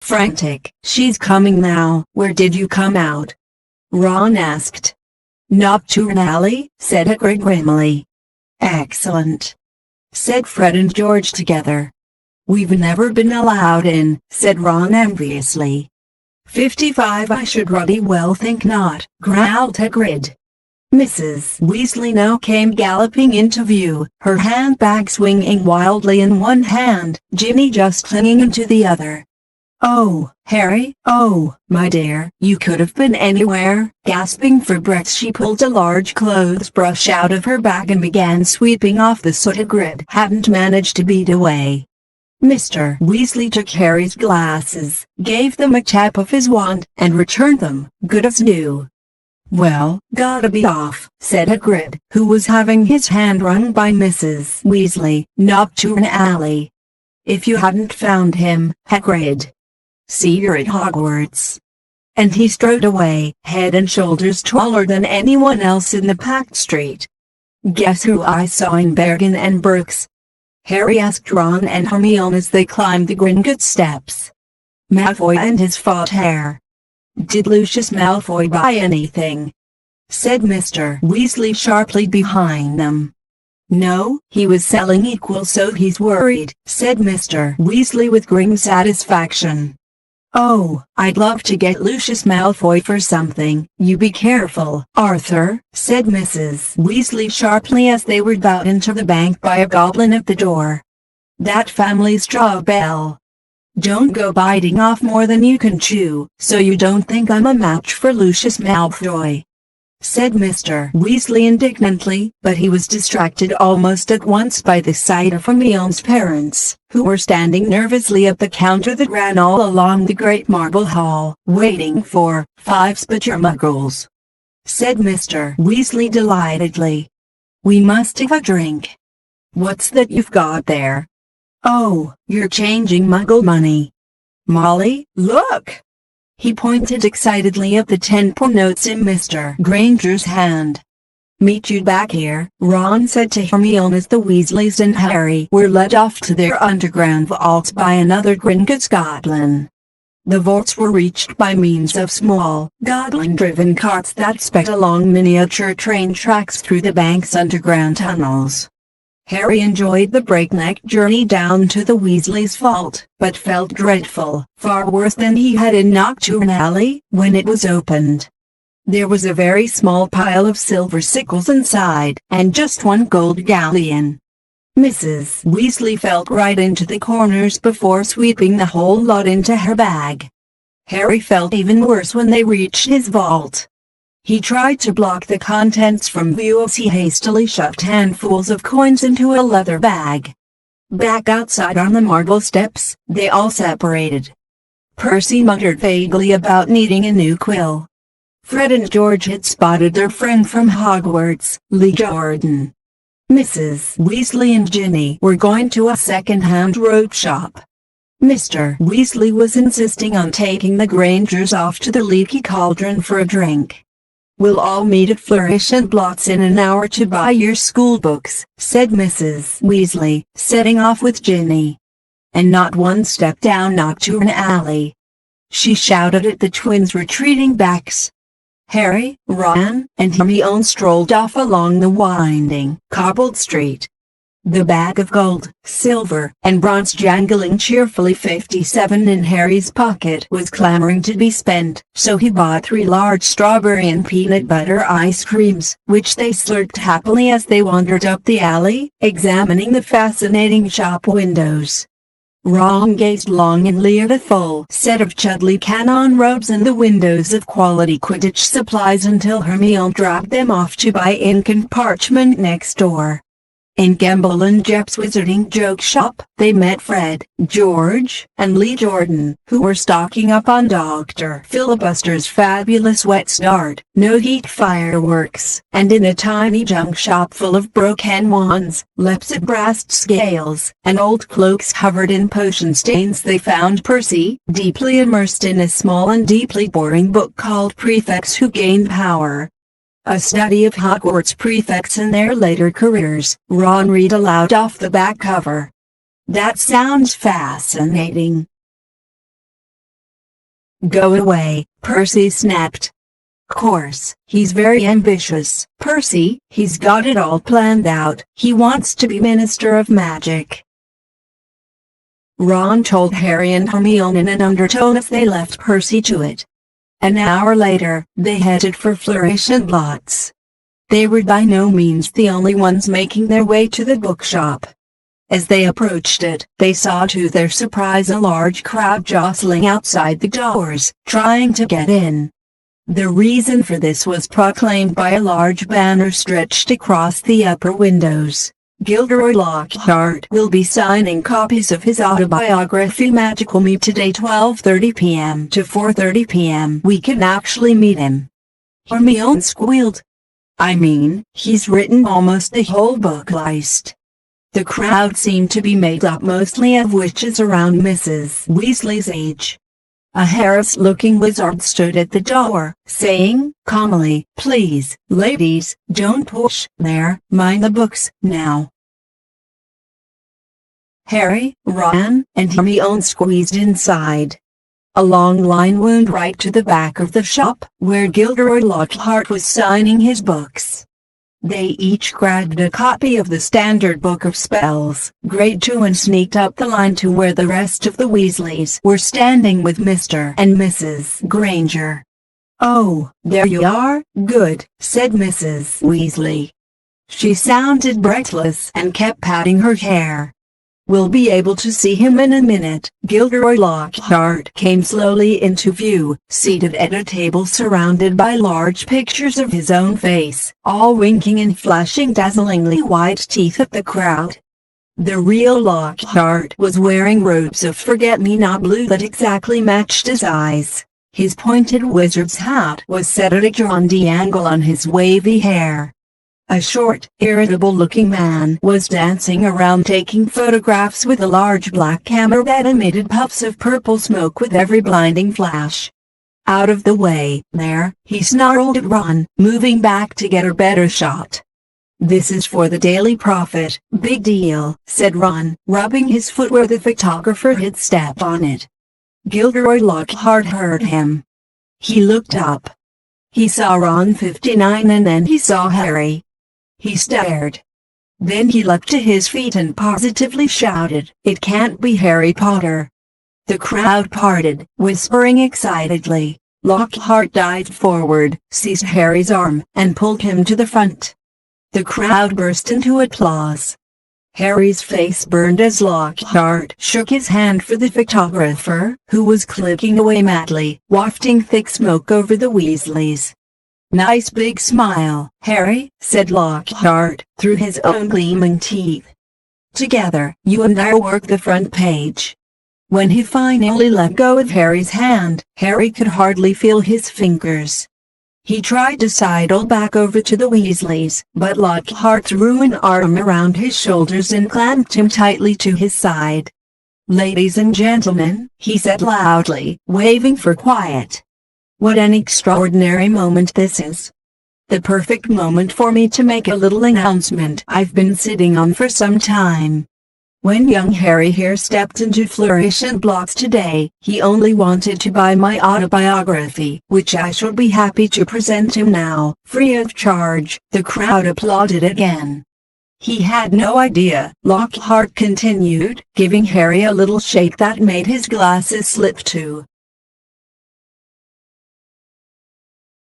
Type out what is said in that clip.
frantic. "She's coming now." "Where did you come out?" Ron asked. "Nocturne Alley," said Hagrid grimly. "Excellent," said Fred and George together. "We've never been allowed in," said Ron enviously. 55 I should ruddy well think not, growled Hagrid. Mrs. Weasley now came galloping into view, her handbag swinging wildly in one hand, Ginny just clinging into the other. "Oh, Harry, oh, my dear, you could have been anywhere." Gasping for breath, she pulled a large clothes brush out of her bag and began sweeping off the soot Hagrid hadn't managed to beat away. Mr. Weasley took Harry's glasses, gave them a tap of his wand, and returned them, good as new. "Well, gotta be off," said Hagrid, who was having his hand wrung by Mrs. Weasley. "Nocturne Alley. If you hadn't found him, Hagrid. See, you're at Hogwarts." And he strode away, head and shoulders taller than anyone else in the packed street. "Guess who I saw in Bergen and Berks?" Harry asked Ron and Hermione as they climbed the Gringotts steps. "Malfoy and his faux hair." "Did Lucius Malfoy buy anything?" said Mr. Weasley sharply behind them. "No, he was selling equals, so he's worried," said Mr. Weasley with grim satisfaction. "Oh, I'd love to get Lucius Malfoy for something." "You be careful, Arthur," said Mrs. Weasley sharply as they were bowed into the bank by a goblin at the door. "That family's straw bell. Don't go biting off more than you can chew, so you don't think I'm a match for Lucius Malfoy," said Mr. Weasley indignantly, but he was distracted almost at once by the sight of Hermione's parents, who were standing nervously at the counter that ran all along the great marble hall, waiting for 5 Spittermuggles. Said Mr. Weasley delightedly. "We must have a drink. What's that you've got there?" "Oh, you're changing Muggle money. Molly, look!" He pointed excitedly at the 10-pound notes in Mr. Granger's hand. "Meet you back here," Ron said to Hermione as the Weasleys and Harry were led off to their underground vaults by another Gringotts goblin. The vaults were reached by means of small, goblin-driven carts that sped along miniature train tracks through the bank's underground tunnels. Harry enjoyed the breakneck journey down to the Weasleys' vault, but felt dreadful, far worse than he had in Nocturne Alley, when it was opened. There was a very small pile of silver sickles inside, and just one gold galleon. Mrs. Weasley felt right into the corners before sweeping the whole lot into her bag. Harry felt even worse when they reached his vault. He tried to block the contents from view as he hastily shoved handfuls of coins into a leather bag. Back outside on the marble steps, they all separated. Percy muttered vaguely about needing a new quill. Fred and George had spotted their friend from Hogwarts, Lee Jordan. Mrs. Weasley and Ginny were going to a second-hand rope shop. Mr. Weasley was insisting on taking the Grangers off to the Leaky Cauldron for a drink. "We'll all meet at Flourish and Blots in an hour to buy your school books," said Mrs. Weasley, setting off with Ginny. "And not one step down Nocturne Alley," she shouted at the twins' retreating backs. Harry, Ron, and Hermione strolled off along the winding, cobbled street. The bag of gold, silver, and bronze jangling cheerfully. 57 in Harry's pocket was clamoring to be spent, so he bought 3 large strawberry and peanut butter ice creams, which they slurped happily as they wandered up the alley, examining the fascinating shop windows. Ron gazed longingly at a full set of Chudley Cannon robes and the windows of quality Quidditch supplies until Hermione dragged them off to buy ink and parchment next door. In Gamble and Jep's Wizarding Joke Shop, they met Fred, George, and Lee Jordan, who were stocking up on Dr. Filibuster's fabulous wet start, no heat fireworks, and in a tiny junk shop full of broken wands, Lepsid brass scales, and old cloaks covered in potion stains they found Percy, deeply immersed in a small and deeply boring book called Prefects Who Gain Power. A study of Hogwarts prefects and their later careers, Ron read aloud off the back cover. "That sounds fascinating." Go away, Percy snapped. Course, he's very ambitious, Percy, he's got it all planned out, he wants to be Minister of Magic. Ron told Harry and Hermione in an undertone as they left Percy to it. An hour later, they headed for Flourish and Blotts. They were by no means the only ones making their way to the bookshop. As they approached it, they saw to their surprise a large crowd jostling outside the doors, trying to get in. The reason for this was proclaimed by a large banner stretched across the upper windows. Gilderoy Lockhart will be signing copies of his autobiography Magical Me today 12:30 p.m. to 4:30 p.m. We can actually meet him. Hermione squealed. I mean, he's written almost the whole book list. The crowd seemed to be made up mostly of witches around Mrs. Weasley's age. A harassed-looking wizard stood at the door, saying, calmly, please, ladies, don't push, there, mind the books, now. Harry, Ron, and Hermione squeezed inside. A long line wound right to the back of the shop, where Gilderoy Lockhart was signing his books. They each grabbed a copy of the Standard Book of Spells, Grade 2, and sneaked up the line to where the rest of the Weasleys were standing with Mr. and Mrs. Granger. Oh, there you are, good, said Mrs. Weasley. She sounded breathless and kept patting her hair. We'll be able to see him in a minute. Gilderoy Lockhart came slowly into view, seated at a table surrounded by large pictures of his own face, all winking and flashing dazzlingly white teeth at the crowd. The real Lockhart was wearing robes of forget-me-not blue that exactly matched his eyes. His pointed wizard's hat was set at a jaunty angle on his wavy hair. A short, irritable-looking man was dancing around taking photographs with a large black camera that emitted puffs of purple smoke with every blinding flash. Out of the way, there, he snarled at Ron, moving back to get a better shot. This is for the Daily Prophet, big deal, said Ron, rubbing his foot where the photographer had stepped on it. Gilderoy Lockhart heard him. He looked up. He saw Ron 59 and then he saw Harry. He stared. Then he leapt to his feet and positively shouted, "It can't be Harry Potter." The crowd parted, whispering excitedly. Lockhart dived forward, seized Harry's arm, and pulled him to the front. The crowd burst into applause. Harry's face burned as Lockhart shook his hand for the photographer, who was clicking away madly, wafting thick smoke over the Weasleys. Nice big smile, Harry, said Lockhart, through his own gleaming teeth. Together, you and I'll work the front page. When he finally let go of Harry's hand, Harry could hardly feel his fingers. He tried to sidle back over to the Weasleys, but Lockhart threw an arm around his shoulders and clamped him tightly to his side. Ladies and gentlemen, he said loudly, waving for quiet. What an extraordinary moment this is. The perfect moment for me to make a little announcement I've been sitting on for some time. When young Harry here stepped into Flourish and Blotts today, he only wanted to buy my autobiography, which I shall be happy to present him now, free of charge. The crowd applauded again. He had no idea, Lockhart continued, giving Harry a little shake that made his glasses slip too.